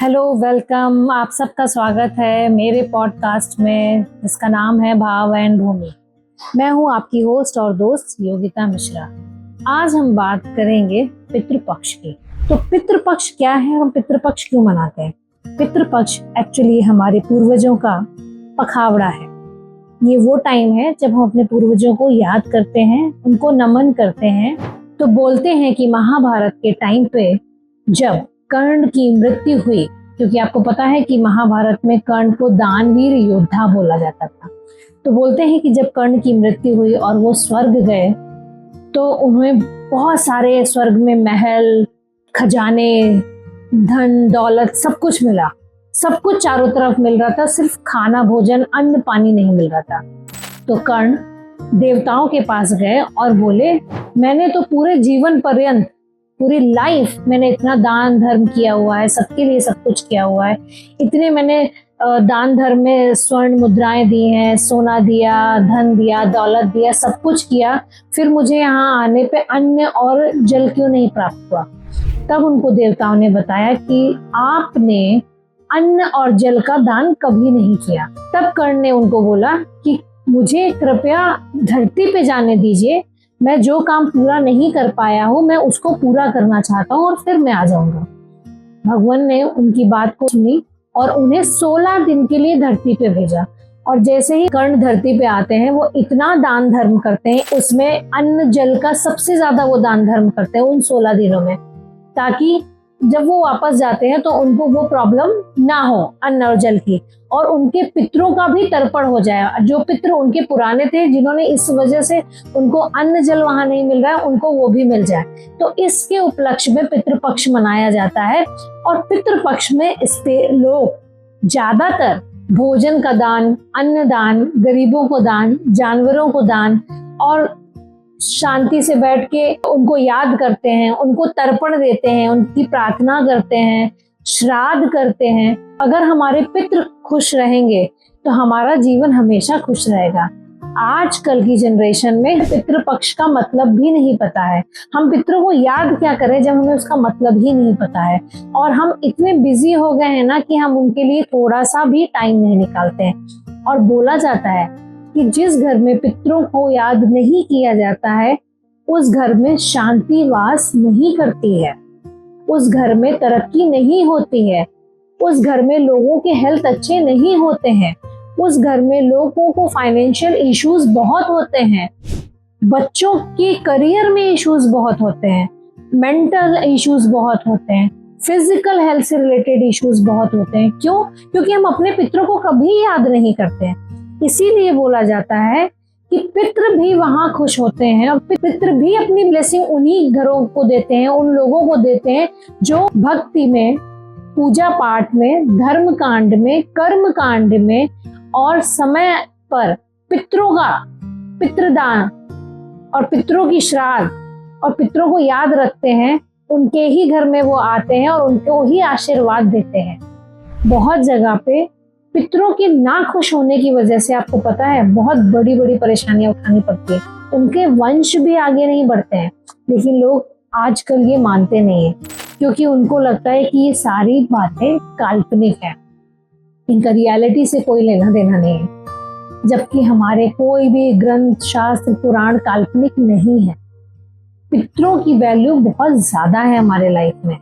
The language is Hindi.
Hello, welcome. आप सबका स्वागत है मेरे पॉडकास्ट में जिसका नाम है भाव एंड भूमि। मैं हूं आपकी होस्ट और दोस्त योगिता मिश्रा। आज हम बात करेंगे पितृपक्ष की। तो पितृपक्ष क्या है, हम पितृपक्ष क्यों मनाते हैं? पितृपक्ष एक्चुअली हमारे पूर्वजों का पखावड़ा है। ये वो टाइम है जब हम अपने पूर्वजों को याद करते हैं, उनको नमन करते हैं। तो बोलते हैं कि महाभारत के टाइम पे जब कर्ण की मृत्यु हुई, क्योंकि आपको पता है कि महाभारत में कर्ण को दानवीर योद्धा बोला जाता था, तो बोलते हैं कि जब कर्ण की मृत्यु हुई और वो स्वर्ग गए तो उन्हें बहुत सारे स्वर्ग में महल, खजाने, धन दौलत सब कुछ मिला। सब कुछ चारों तरफ मिल रहा था, सिर्फ खाना, भोजन, अन्न, पानी नहीं मिल रहा था। तो कर्ण देवताओं के पास गए और बोले, मैंने तो पूरे जीवन पर्यंत, पूरी लाइफ मैंने इतना दान धर्म किया हुआ है, सबके लिए सब कुछ किया हुआ है, इतने मैंने दान धर्म में स्वर्ण मुद्राएं दी हैं, सोना दिया, धन दिया, दौलत दिया, सब कुछ किया, फिर मुझे यहाँ आने पे अन्न और जल क्यों नहीं प्राप्त हुआ? तब उनको देवताओं ने बताया कि आपने अन्न और जल का दान कभी नहीं किया। तब कर्ण ने उनको बोला कि मुझे कृपया धरती पे जाने दीजिए, मैं जो काम पूरा नहीं कर पाया हूँ मैं उसको पूरा करना चाहता हूँ और फिर मैं आ जाऊंगा। भगवान ने उनकी बात को सुनी और उन्हें 16 दिन के लिए धरती पे भेजा। और जैसे ही कर्ण धरती पे आते हैं वो इतना दान धर्म करते हैं, उसमें अन्न जल का सबसे ज्यादा वो दान धर्म करते हैं उन 16 दिनों में, ताकि जब वो वापस जाते हैं तो उनको वो प्रॉब्लम ना हो अन्न और जल की, और उनके पितरों का भी तर्पण हो जाए। जो पितर उनके पुराने थे, जिन्होंने इस वजह से उनको अन्न जल वहां नहीं मिल रहा है, उनको वो भी मिल जाए। तो इसके उपलक्ष्य में पितृपक्ष मनाया जाता है। और पितृपक्ष में इस पे लोग ज्यादातर भोजन का दान, अन्न दान, गरीबों को दान, जानवरों को दान, और शांति से बैठ के उनको याद करते हैं, उनको तर्पण देते हैं, उनकी प्रार्थना करते हैं, श्राद्ध करते हैं। अगर हमारे पितृ खुश रहेंगे तो हमारा जीवन हमेशा खुश रहेगा। आजकल की जनरेशन में पितृपक्ष का मतलब भी नहीं पता है। हम पितरों को याद क्या करें जब हमें उसका मतलब ही नहीं पता है, और हम इतने बिजी हो गए हैं ना कि हम उनके लिए थोड़ा सा भी टाइम नहीं निकालते हैं। और बोला जाता है कि जिस घर में पितरों को याद नहीं किया जाता है उस घर में शांति वास नहीं करती है, उस घर में तरक्की नहीं होती है, उस घर में लोगों के हेल्थ अच्छे नहीं होते हैं, उस घर में लोगों को फाइनेंशियल इश्यूज बहुत होते हैं, बच्चों के करियर में इश्यूज बहुत होते हैं, मेंटल इश्यूज बहुत होते हैं, फिजिकल हेल्थ से रिलेटेड इश्यूज बहुत होते हैं। क्यों? क्योंकि हम अपने पितरों को कभी याद नहीं करते हैं। इसीलिए बोला जाता है कि पितृ भी वहां खुश होते हैं, और पितृ भी अपनी ब्लेसिंग उन्हीं घरों को देते हैं, उन लोगों को देते हैं जो भक्ति में, पूजा पाठ में, धर्म कांड में, कर्म कांड में और समय पर पितरों का पितृदान और पितरों की श्राद्ध और पितरों को याद रखते हैं। उनके ही घर में वो आते हैं और उनको ही आशीर्वाद देते हैं। बहुत जगह पे पितरों के ना खुश होने की वजह से, आपको पता है, बहुत बड़ी बड़ी परेशानियां उठानी पड़ती है, उनके वंश भी आगे नहीं बढ़ते हैं। लेकिन लोग आजकल ये मानते नहीं है, क्योंकि उनको लगता है कि ये सारी बातें काल्पनिक है, इनका रियलिटी से कोई लेना देना नहीं है। जबकि हमारे कोई भी ग्रंथ, शास्त्र, पुराण काल्पनिक नहीं है। पितरों की वैल्यू बहुत ज्यादा है हमारे लाइफ में।